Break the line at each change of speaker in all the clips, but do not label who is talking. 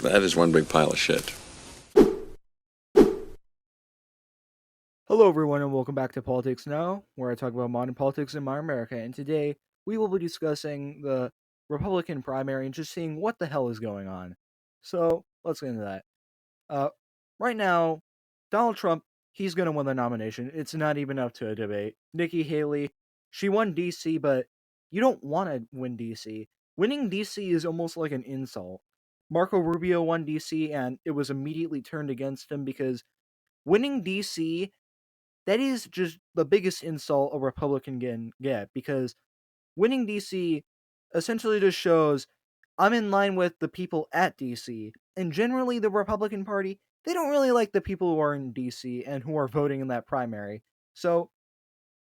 That is one big pile of shit.
Hello, everyone, and welcome back to Politics Now, where I talk about modern politics in modern America. And today we will be discussing the Republican primary and just seeing what the hell is going on. So let's get into that. Uh, right now, Donald Trump, he's going to win the nomination. It's not even up to a debate. Nikki Haley, she won DC, but you don't want to win DC. Winning DC is almost like an insult. Marco Rubio won DC, and it was immediately turned against him because winning DC, that is just the biggest insult a Republican can get, because winning DC essentially just shows I'm in line with the people at DC. And generally, the Republican Party, they don't really like the people who are in DC and who are voting in that primary. So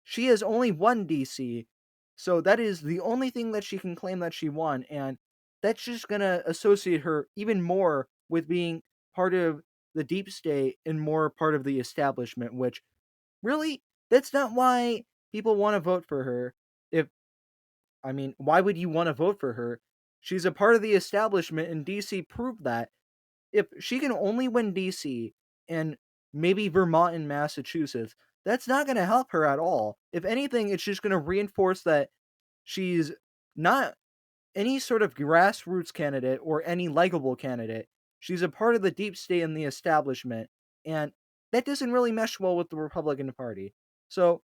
she has only won DC. So that is the only thing that she can claim that she won. And that's just going to associate her even more with being part of the deep state and more part of the establishment, which really, that's not why people want to vote for her. If I mean, why would you want to vote for her? She's a part of the establishment, and DC proved that. If she can only win DC and maybe Vermont and Massachusetts, that's not going to help her at all. If anything, it's just going to reinforce that she's not any sort of grassroots candidate or any likable candidate. She's a part of the deep state and the establishment, and that doesn't really mesh well with the Republican Party. So,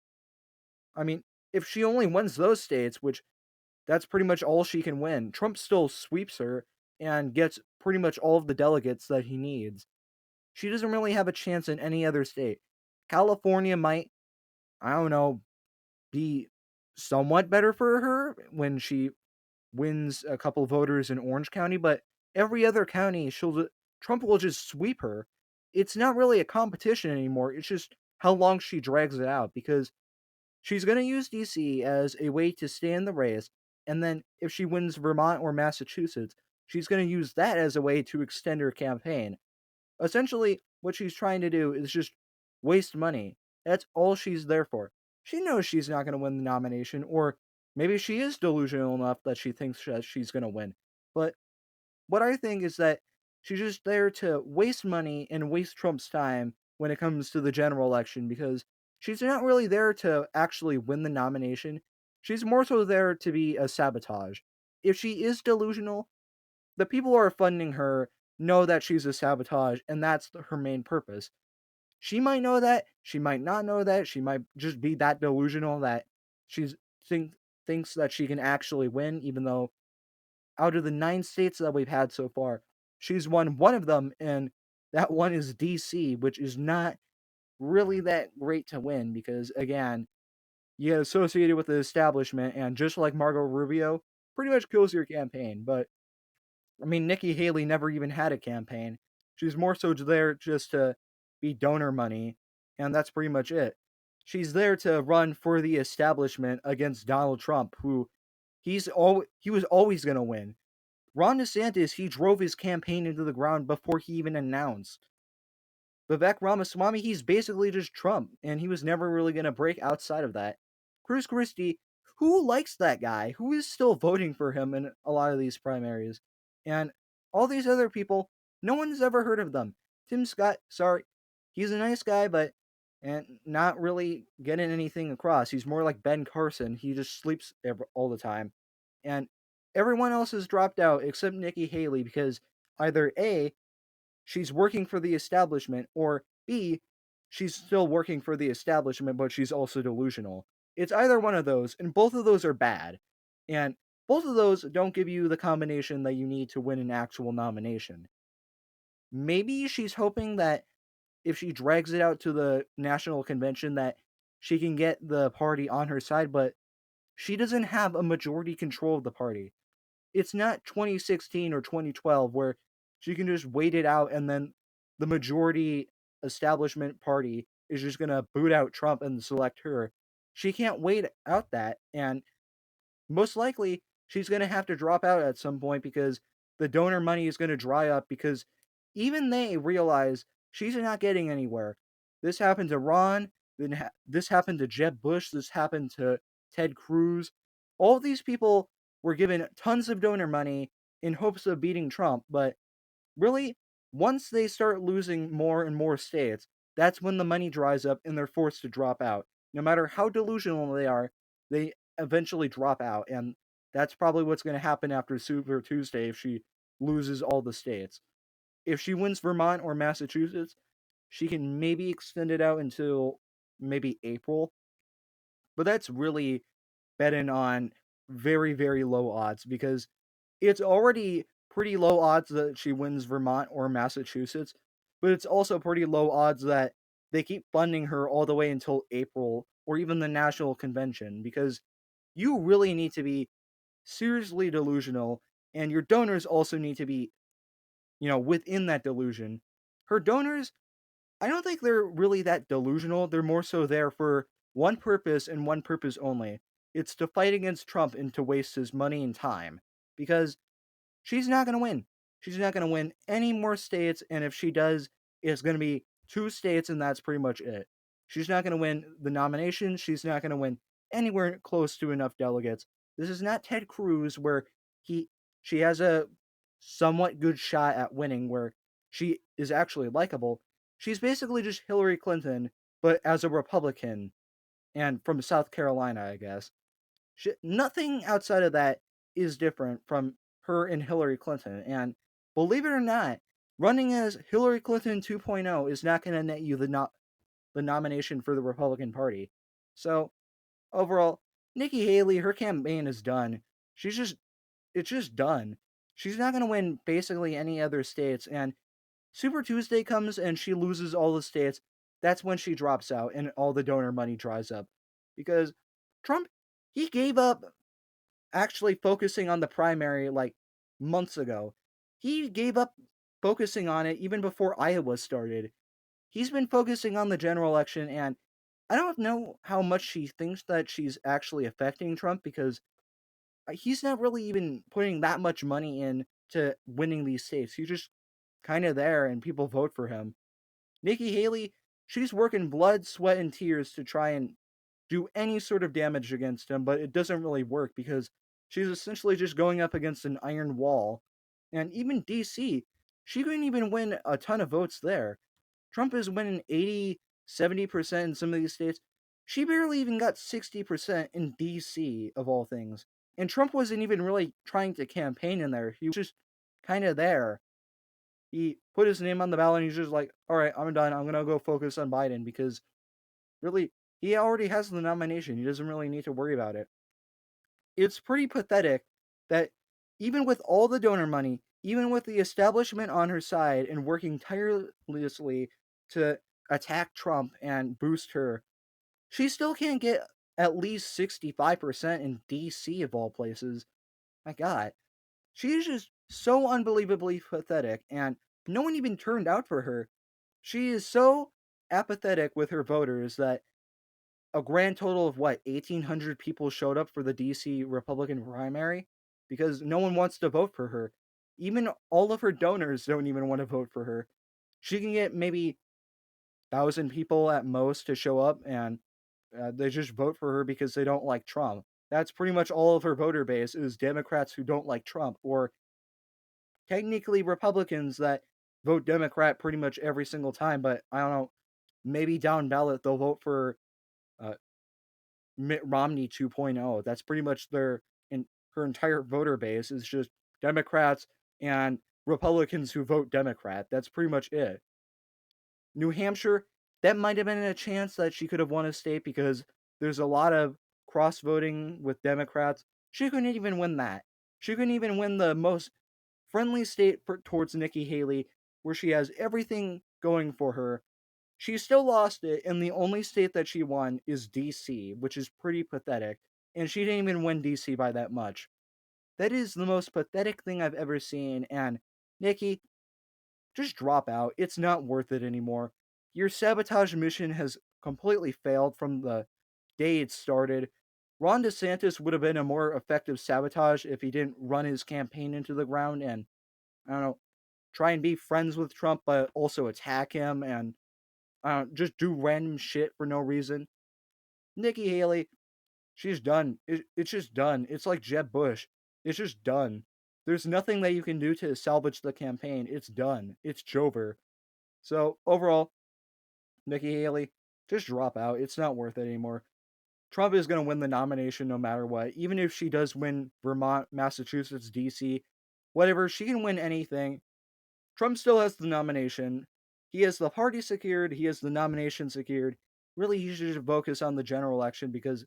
I mean, if she only wins those states, which that's pretty much all she can win, Trump still sweeps her and gets pretty much all of the delegates that he needs. She doesn't really have a chance in any other state. California might, I don't know, be somewhat better for her when she wins a couple voters in Orange County, but every other county, Trump will just sweep her. It's not really a competition anymore. It's just how long she drags it out, because she's going to use DC as a way to stay in the race, and then if she wins Vermont or Massachusetts, she's going to use that as a way to extend her campaign. Essentially, what she's trying to do is just waste money. That's all she's there for. She knows she's not going to win the nomination, or maybe she is delusional enough that she thinks that she's going to win. But what I think is that she's just there to waste money and waste Trump's time when it comes to the general election, because she's not really there to actually win the nomination. She's more so there to be a sabotage. If she is delusional, the people who are funding her know that she's a sabotage, and that's her main purpose. She might know that, she might not know that, she might just be that delusional that she's thinks that she can actually win, even though out of the 9 states that we've had so far, she's won one of them, and that one is DC, which is not really that great to win because, again, you get associated with the establishment, and just like Margot Rubio, pretty much kills your campaign. But, I mean, Nikki Haley never even had a campaign. She's more so there just to be donor money, and that's pretty much it. She's there to run for the establishment against Donald Trump, who he was always going to win. Ron DeSantis, he drove his campaign into the ground before he even announced. Vivek Ramaswamy, he's basically just Trump, and he was never really going to break outside of that. Chris Christie, who likes that guy? Who is still voting for him in a lot of these primaries? And all these other people, no one's ever heard of them. Tim Scott, sorry, he's a nice guy, but and not really getting anything across. He's more like Ben Carson. He just sleeps all the time. And everyone else has dropped out except Nikki Haley because either A, she's working for the establishment, or B, she's still working for the establishment, but she's also delusional. It's either one of those, and both of those are bad. And both of those don't give you the combination that you need to win an actual nomination. Maybe she's hoping that if she drags it out to the national convention that she can get the party on her side, but she doesn't have a majority control of the party. It's not 2016 or 2012 where she can just wait it out and then the majority establishment party is just going to boot out Trump and select her. She can't wait out that, and most likely she's going to have to drop out at some point because the donor money is going to dry up, because even they realize she's not getting anywhere. This happened to Ron, this happened to Jeb Bush, this happened to Ted Cruz. All of these people were given tons of donor money in hopes of beating Trump, but really, once they start losing more and more states, that's when the money dries up and they're forced to drop out. No matter how delusional they are, they eventually drop out. And that's probably what's going to happen after Super Tuesday if she loses all the states. If she wins Vermont or Massachusetts, she can maybe extend it out until maybe April. But that's really betting on very, very low odds because it's already pretty low odds that she wins Vermont or Massachusetts, but it's also pretty low odds that they keep funding her all the way until April or even the national convention because you really need to be seriously delusional and your donors also need to be, within that delusion. Her donors, I don't think they're really that delusional. They're more so there for one purpose and one purpose only. It's to fight against Trump and to waste his money and time because she's not going to win. She's not going to win any more states, and if she does, it's going to be two states, and that's pretty much it. She's not going to win the nomination. She's not going to win anywhere close to enough delegates. This is not Ted Cruz, where he she has a somewhat good shot at winning, where she is actually likable. She's basically just Hillary Clinton, but as a Republican and from South Carolina, I guess. Nothing outside of that is different from her and Hillary Clinton. And believe it or not, running as Hillary Clinton 2.0 is not going to net you the nomination for the Republican Party. So overall, Nikki Haley, her campaign is done. It's just done. She's not going to win basically any other states. And Super Tuesday comes and she loses all the states. That's when she drops out and all the donor money dries up. Because Trump, he gave up actually focusing on the primary like months ago. He gave up focusing on it even before Iowa started. He's been focusing on the general election, and I don't know how much she thinks that she's actually affecting Trump because he's not really even putting that much money in to winning these states. He's just kind of there, and people vote for him. Nikki Haley, she's working blood, sweat, and tears to try and do any sort of damage against him, but it doesn't really work because she's essentially just going up against an iron wall. And even DC, she couldn't even win a ton of votes there. Trump is winning 80, 70% in some of these states. She barely even got 60% in DC, of all things. And Trump wasn't even really trying to campaign in there. He was just kind of there. He put his name on the ballot and he's just like, all right, I'm done. I'm going to go focus on Biden because really, he already has the nomination. He doesn't really need to worry about it. It's pretty pathetic that even with all the donor money, even with the establishment on her side and working tirelessly to attack Trump and boost her, she still can't get at least 65% in DC of all places. My God. She is just so unbelievably pathetic, and no one even turned out for her. She is so apathetic with her voters that a grand total of what 1,800 people showed up for the DC Republican primary because no one wants to vote for her. Even all of her donors don't even want to vote for her. She can get maybe 1,000 people at most to show up, and they just vote for her because they don't like Trump. That's pretty much all of her voter base is Democrats who don't like Trump, or technically Republicans that vote Democrat pretty much every single time. But I don't know, maybe down ballot they'll vote for uh, Mitt Romney 2.0. That's pretty much her entire voter base is just Democrats and Republicans who vote Democrat. That's pretty much it. New Hampshire, that might have been a chance that she could have won a state because there's a lot of cross voting with Democrats. She couldn't even win that. She couldn't even win the most friendly state towards Nikki Haley, where she has everything going for her. She still lost it, and the only state that she won is DC, which is pretty pathetic. And she didn't even win DC by that much. That is the most pathetic thing I've ever seen. And Nikki, just drop out. It's not worth it anymore. Your sabotage mission has completely failed from the day it started. Ron DeSantis would have been a more effective sabotage if he didn't run his campaign into the ground and, I don't know, try and be friends with Trump, but also attack him and just do random shit for no reason. Nikki Haley, she's done. It's just done. It's like Jeb Bush. It's just done. There's nothing that you can do to salvage the campaign. It's done. It's over. So overall, Nikki Haley, just drop out. It's not worth it anymore. Trump is going to win the nomination no matter what. Even if she does win Vermont, Massachusetts, DC, whatever, she can win anything. Trump still has the nomination. He has the party secured. He has the nomination secured. Really, he should just focus on the general election because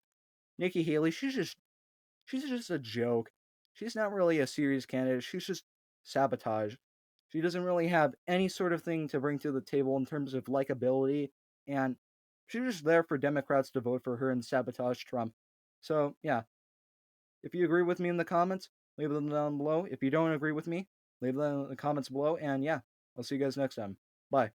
Nikki Haley, she's just a joke. She's not really a serious candidate. She's just sabotage. She doesn't really have any sort of thing to bring to the table in terms of likability, and she's just there for Democrats to vote for her and sabotage Trump. So, yeah, if you agree with me in the comments, leave them down below. If you don't agree with me, leave them in the comments below. And yeah, I'll see you guys next time. Bye.